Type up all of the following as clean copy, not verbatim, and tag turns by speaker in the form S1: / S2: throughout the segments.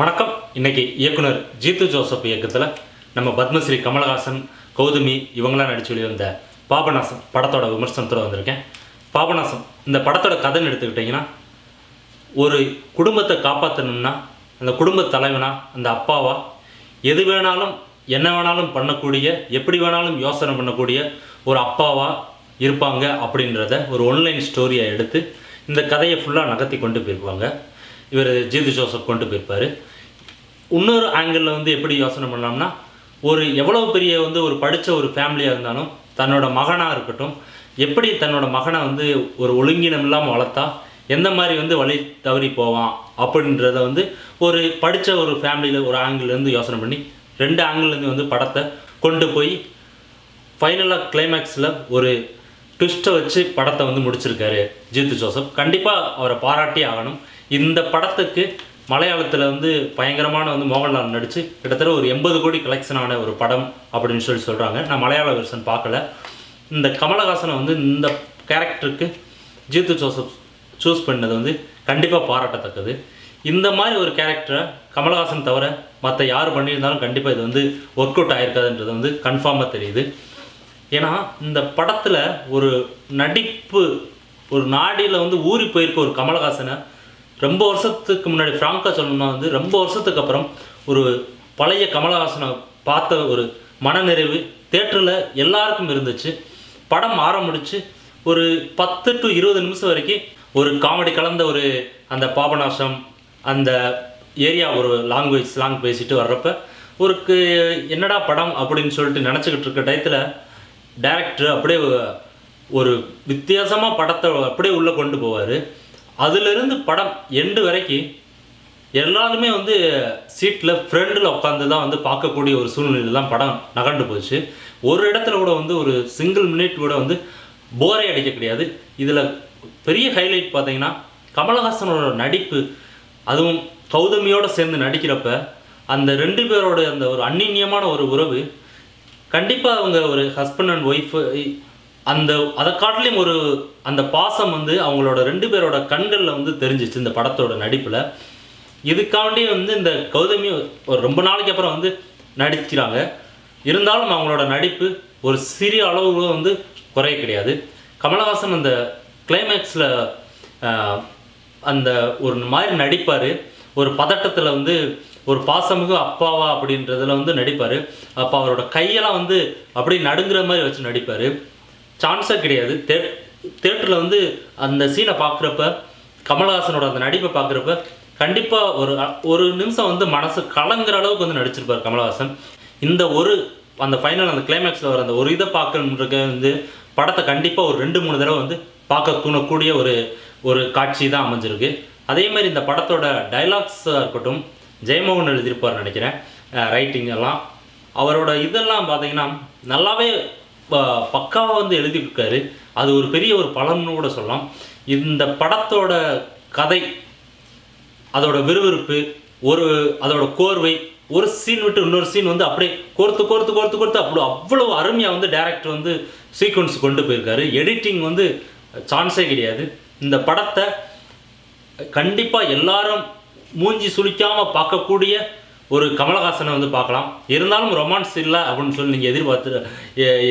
S1: வணக்கம். இன்னைக்கு இயக்குனர் ஜீத்து ஜோசப் இயக்கத்தில் நம்ம பத்மஸ்ரீ கமலஹாசன், கௌதமி இவங்களாம் நடிச்சு வெளிவந்த பாபநாசம் படத்தோட விமர்சனத்தோடு வந்திருக்கேன். பாபநாசம் இந்த படத்தோட கதைன்னு எடுத்துக்கிட்டிங்கன்னா, ஒரு குடும்பத்தை காப்பாற்றணும்னா அந்த குடும்ப தலைவனா, அந்த அப்பாவா, எது வேணாலும் என்ன வேணாலும் பண்ணக்கூடிய, எப்படி வேணாலும் யோசனை பண்ணக்கூடிய ஒரு அப்பாவா இருப்பாங்க அப்படின்றத ஒரு ஒன்லைன் ஸ்டோரியை எடுத்து இந்த கதையை ஃபுல்லாக நகர்த்தி கொண்டு போயிருப்பாங்க. இவர் ஜீத்து ஜோசப் கொண்டு போயிருப்பார். இன்னொரு ஆங்கிளில் எப்படி யோசனை பண்ணலாம்னா, ஒரு எவ்வளோ பெரிய ஒரு படித்த ஒரு ஃபேமிலியாக இருந்தாலும் தன்னோட மகனாக இருக்கட்டும், எப்படி தன்னோட மகனை ஒரு ஒழுங்கினம் இல்லாமல் வளர்த்தா எந்த மாதிரி வழி தவறி போவான் அப்படின்றத ஒரு படித்த ஒரு ஃபேமிலியில் ஒரு ஆங்கிள்லேருந்து யோசனை பண்ணி 2 ஆங்கிள்லேருந்து படத்தை கொண்டு போய் ஃபைனலாக கிளைமேக்ஸில் ஒரு ட்விஸ்ட்டை வச்சு படத்தை முடிச்சிருக்காரு ஜீத்து ஜோசப். கண்டிப்பாக அவரை பாராட்டி ஆகணும். இந்த படத்துக்கு மலையாளத்தில் பயங்கரமான மோகன்லால் நடித்து கிட்டத்தட்ட ஒரு 80 கோடி கலெக்ஷனான ஒரு படம் அப்படின்னு சொல்கிறாங்க. நான் மலையாள வெர்ஷன் பார்க்கல. இந்த கமலஹாசனை இந்த கேரக்டருக்கு ஜீத்து ஜோசப் சூஸ் பண்ணது கண்டிப்பாக பாராட்டத்தக்கது. இந்த மாதிரி ஒரு கேரக்டரை கமலஹாசன் தவிர மற்ற யார் பண்ணியிருந்தாலும் கண்டிப்பாக இது ஒர்க் அவுட் ஆகிருக்காதுன்றது கன்ஃபார்மாக தெரியுது. ஏன்னா இந்த படத்தில் ஒரு நடிப்பு ஒரு நாடியில் ஊறி போயிருக்க ஒரு கமலஹாசனை ரொம்ப வருஷத்துக்கு முன்னாடி ஃப்ராங்காக சொல்லணும்னா ரொம்ப வருஷத்துக்கு அப்புறம் ஒரு பழைய கமலஹாசனை பார்த்த ஒரு மனநிறைவு தேட்டரில் எல்லாருக்கும் இருந்துச்சு. படம் ஆரம்பிச்சு ஒரு 10 to 20 நிமிஷம் வரைக்கும் ஒரு காமெடி கலந்த ஒரு அந்த பாபநாசம் அந்த ஏரியா ஒரு லாங் பேசிட்டு வர்றப்ப ஒரு என்னடா படம் அப்படின்னு சொல்லிட்டு நினச்சிக்கிட்டு இருக்க டயத்தில் டைரக்டர் அப்படியே ஒரு வித்தியாசமாக படத்தை அப்படியே உள்ளே கொண்டு போவார். அதிலிருந்து படம் எண்டு வரைக்கும் எல்லாருமே சீட்டில் ஃப்ரெண்டில் உட்காந்து தான் பார்க்கக்கூடிய ஒரு சூழ்நிலையில் தான் படம் நகர்ந்து போச்சு. ஒரு இடத்துல கூட ஒரு சிங்கிள் மினிட் கூட போரே அடிக்க கிடையாது. இதில் பெரிய ஹைலைட் பார்த்தீங்கன்னா கமலஹாசனோட நடிப்பு, அதுவும் கௌதமியோடு சேர்ந்து நடிக்கிறப்ப அந்த 2 பேரோட அந்த ஒரு அந்நியமான ஒரு உறவு கண்டிப்பாக அவங்க ஒரு ஹஸ்பண்ட் அண்ட் ஒய்ஃபு அதை காட்டிலையும் ஒரு அந்த பாசம் அவங்களோட 2 பேரோட கண்களில் தெரிஞ்சிச்சு இந்த படத்தோட நடிப்பில். இதுக்காண்டி இந்த கௌதமி ஒரு ரொம்ப நாளைக்கு அப்புறம் நடிக்கிறாங்க. இருந்தாலும் அவங்களோட நடிப்பு ஒரு சிறிய அளவு குறைய கிடையாது. கமலஹாசன் அந்த கிளைமேக்ஸில் அந்த ஒரு மாதிரி நடிப்பார். ஒரு பதட்டத்தில் ஒரு பாசமிகு அப்பாவா அப்படின்றதுல நடிப்பார். அப்போ அவரோட கையெல்லாம் அப்படி நடுங்கிற மாதிரி வச்சு நடிப்பார். சான்ஸே கிடையாது. தேட்டரில் அந்த சீனை பார்க்குறப்ப, கமலஹாசனோட அந்த நடிப்பை பார்க்குறப்ப கண்டிப்பாக ஒரு நிமிஷம் மனசு கலங்குற அளவுக்கு நடிச்சிருப்பார் கமலஹாசன். இந்த அந்த ஃபைனல் அந்த கிளைமேக்ஸில் வர அந்த ஒரு இதை பார்க்கணுன்றக்க படத்தை கண்டிப்பாக ஒரு 2-3 தடவை பார்க்க தூணக்கூடிய ஒரு காட்சி தான் அமைஞ்சிருக்கு. அதே மாதிரி இந்த படத்தோட டைலாக்ஸாக இருக்கட்டும், ஜெயமோகன் எழுதியிருப்பார் நினைக்கிறேன், ரைட்டிங் எல்லாம் அவரோட இதெல்லாம் பார்த்தீங்கன்னா நல்லாவே பக்காவாக எழுதியிருக்காரு. அது ஒரு பெரிய ஒரு பலன்னு கூட சொல்லலாம். இந்த படத்தோட கதை, அதோட விறுவிறுப்பு, அதோட கோர்வை, ஒரு சீன் விட்டு இன்னொரு சீன் அப்படியே கோர்த்து அவ்வளோ அருமையாக டைரக்டர் சீக்வன்ஸ் கொண்டு போயிருக்காரு. எடிட்டிங் சான்ஸே கிடையாது. இந்த படத்தை கண்டிப்பாக எல்லாரும் மூஞ்சி சுளிக்காமல் பார்க்கக்கூடிய ஒரு கமலஹாசனை பார்க்கலாம். இருந்தாலும் ரொமான்ஸ் இல்லை அப்படின்னு சொல்லி நீங்கள்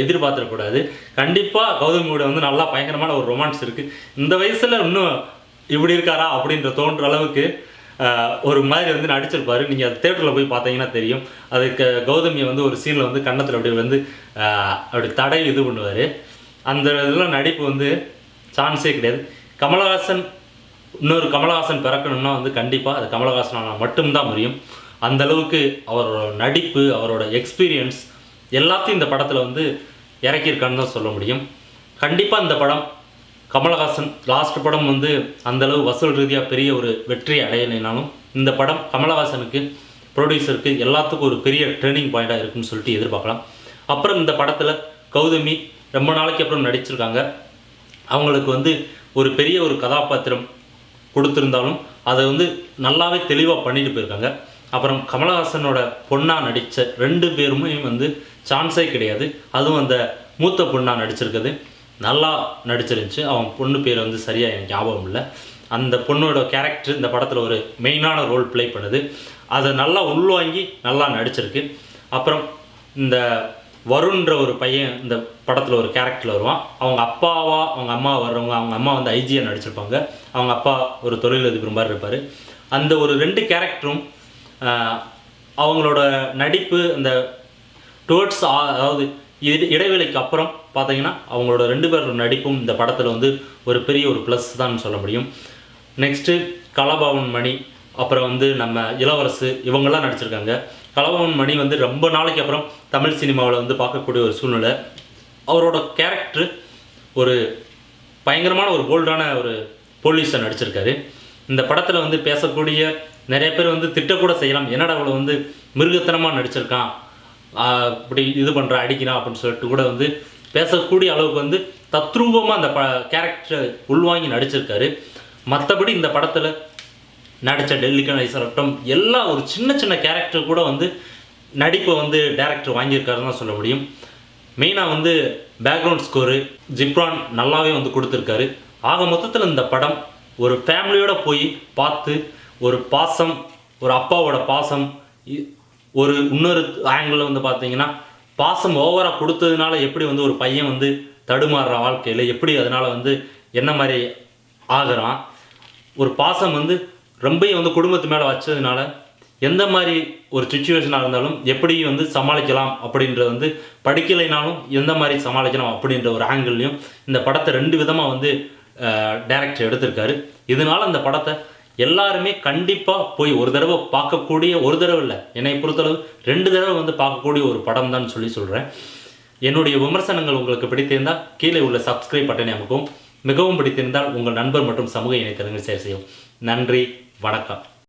S1: எதிர்பார்த்துடக்கூடாது. கண்டிப்பாக கௌதமியோட நல்லா பயங்கரமான ஒரு ரொமான்ஸ் இருக்குது. இந்த வயசில் இன்னும் இப்படி இருக்காரா அப்படின்ற தோன்ற அளவுக்கு ஒரு மாதிரி நடிச்சிருப்பார். நீங்கள் அது தேட்டரில் போய் பார்த்தீங்கன்னா தெரியும். அதுக்கு கௌதமியை ஒரு சீனில் கன்னத்தில் அப்படி தடை இது பண்ணுவார். அந்த இதெல்லாம் நடிப்பு சான்ஸே கிடையாது. கமலஹாசன் இன்னொரு கமலஹாசன் பிறக்கணும்னா கண்டிப்பாக அது கமலஹாசனால் மட்டும்தான் முடியும். அந்தளவுக்கு அவரோட நடிப்பு, அவரோட எக்ஸ்பீரியன்ஸ் எல்லாத்தையும் இந்த படத்தில் இறக்கியிருக்கான்னு தான் சொல்ல முடியும். கண்டிப்பாக இந்த படம் கமலஹாசன் லாஸ்ட் படம் அந்தளவு வசூல் ரீதியாக பெரிய ஒரு வெற்றி அடையலைனாலும் இந்த படம் கமலஹாசனுக்கு, ப்ரொடியூசருக்கு எல்லாத்துக்கும் ஒரு பெரிய ட்ரெர்னிங் பாயிண்ட்டாக இருக்குன்னு சொல்லிட்டு எதிர்பார்க்கலாம். அப்புறம் இந்த படத்தில் கௌதமி ரொம்ப நாளைக்கு அப்புறம் நடிச்சிருக்காங்க. அவங்களுக்கு ஒரு பெரிய ஒரு கதாபாத்திரம் கொடுத்துருந்தாலும் அதை நல்லாவே தெளிவாக பண்ணிட்டு போயிருக்காங்க. அப்புறம் கமலஹாசனோட பொண்ணாக நடித்த 2 பேருமே சான்ஸே கிடையாது. அதுவும் அந்த மூத்த பொண்ணாக நடிச்சிருக்குது நல்லா நடிச்சிருந்துச்சு. அவங்க பொண்ணு பேர் சரியாக எனக்கு ஞாபகம் இல்லை. அந்த பொண்ணோட கேரக்டர் இந்த படத்தில் ஒரு மெயினான ரோல் ப்ளே பண்ணுது. அதை நல்லா உள்வாங்கி நல்லா நடிச்சிருக்கு. அப்புறம் இந்த வருண்ன்ற ஒரு பையன் இந்த படத்தில் ஒரு கேரக்டரில் வருவான். அவங்க அப்பாவா அவங்க அம்மா வர்றவங்க, அவங்க அம்மா வந்து ஐஜியாக நடிச்சிருப்பாங்க, அவங்க அப்பா ஒரு தொழிலதிபர் மாதிரி இருப்பார். அந்த ஒரு 2 கேரக்டரும் அவங்களோட நடிப்பு அந்த டுவர்ட்ஸ் அதாவது இடைவேளைக்கு அப்புறம் பார்த்தீங்கன்னா அவங்களோட 2 பேரோட நடிப்பும் இந்த படத்தில் வந்து ஒரு பெரிய ஒரு ப்ளஸ் தான் சொல்ல முடியும். நெக்ஸ்ட்டு கலாபவன் மணி, அப்புறம் வந்து நம்ம இளவரசு இவங்கெல்லாம் நடிச்சிருக்காங்க. கலாபவன் மணி வந்து ரொம்ப நாளைக்கு அப்புறம் தமிழ் சினிமாவில் வந்து பார்க்கக்கூடிய ஒரு சூழ்நிலை. அவரோட கேரக்டர் ஒரு பயங்கரமான ஒரு போல்டான ஒரு போலீஸை நடிச்சிருக்காரு. இந்த படத்தில் வந்து பேசக்கூடிய நிறைய பேர் வந்து திட்டக்கூட செய்யலாம், என்னடா அவளை வந்து மிருகத்தனமாக நடிச்சிருக்கான், இப்படி இது பண்ணுற அடிக்கிறான் அப்படின்னு சொல்லிட்டு கூட வந்து பேசக்கூடிய அளவுக்கு வந்து தத்ரூபமாக அந்த கேரக்டரை உள்வாங்கி நடிச்சிருக்காரு. மற்றபடி இந்த படத்தில் நடித்த டெல்லி கணேசன் எல்லாம் ஒரு சின்ன சின்ன கேரக்டர் கூட வந்து நடிப்பை வந்து டேரக்டர் வாங்கியிருக்காருன்னு தான் சொல்ல முடியும். மெயினாக வந்து பேக்ரவுண்ட் ஸ்கோரு ஜிப்ரான் நல்லாவே வந்து கொடுத்துருக்காரு. ஆக மொத்தத்தில் இந்த படம் ஒரு ஃபேமிலியோடு போய் பார்த்து ஒரு பாசம், ஒரு அப்பாவோட பாசம், ஒரு இன்னொரு ஆங்கிளில் வந்து பார்த்தீங்கன்னா பாசம் ஓவராக கொடுத்ததுனால எப்படி வந்து ஒரு பையன் வந்து தடுமாறுற வாழ்க்கையில் எப்படி அதனால் வந்து என்ன மாதிரி ஆகிறான், ஒரு பாசம் வந்து ரொம்ப வந்து குடும்பத்து மேலே வச்சதுனால எந்த மாதிரி ஒரு சுச்சுவேஷனாக இருந்தாலும் எப்படி வந்து சமாளிக்கலாம் அப்படின்றது வந்து படிக்கலைனாலும் எந்த மாதிரி சமாளிக்கலாம் அப்படின்ற ஒரு ஆங்கிள்லையும் இந்த படத்தை 2 விதமாக வந்து டைரக்டர் எடுத்திருக்காரு. இதனால் அந்த படத்தை எல்லாருமே கண்டிப்பாக போய் ஒரு தடவை பார்க்கக்கூடிய, ஒரு தடவை இல்லை என்னை பொறுத்தளவு 2 தடவை வந்து பார்க்கக்கூடிய ஒரு படம் தான் சொல்கிறேன். என்னுடைய விமர்சனங்கள் உங்களுக்கு பிடித்திருந்தால் கீழே உள்ள சப்ஸ்கிரைப் பட்டனை அமைக்கவும், மிகவும் பிடித்திருந்தால் உங்கள் நண்பர் மற்றும் சமூக இணையதளங்கள் ஷேர் செய்யவும். நன்றி, வணக்கம்.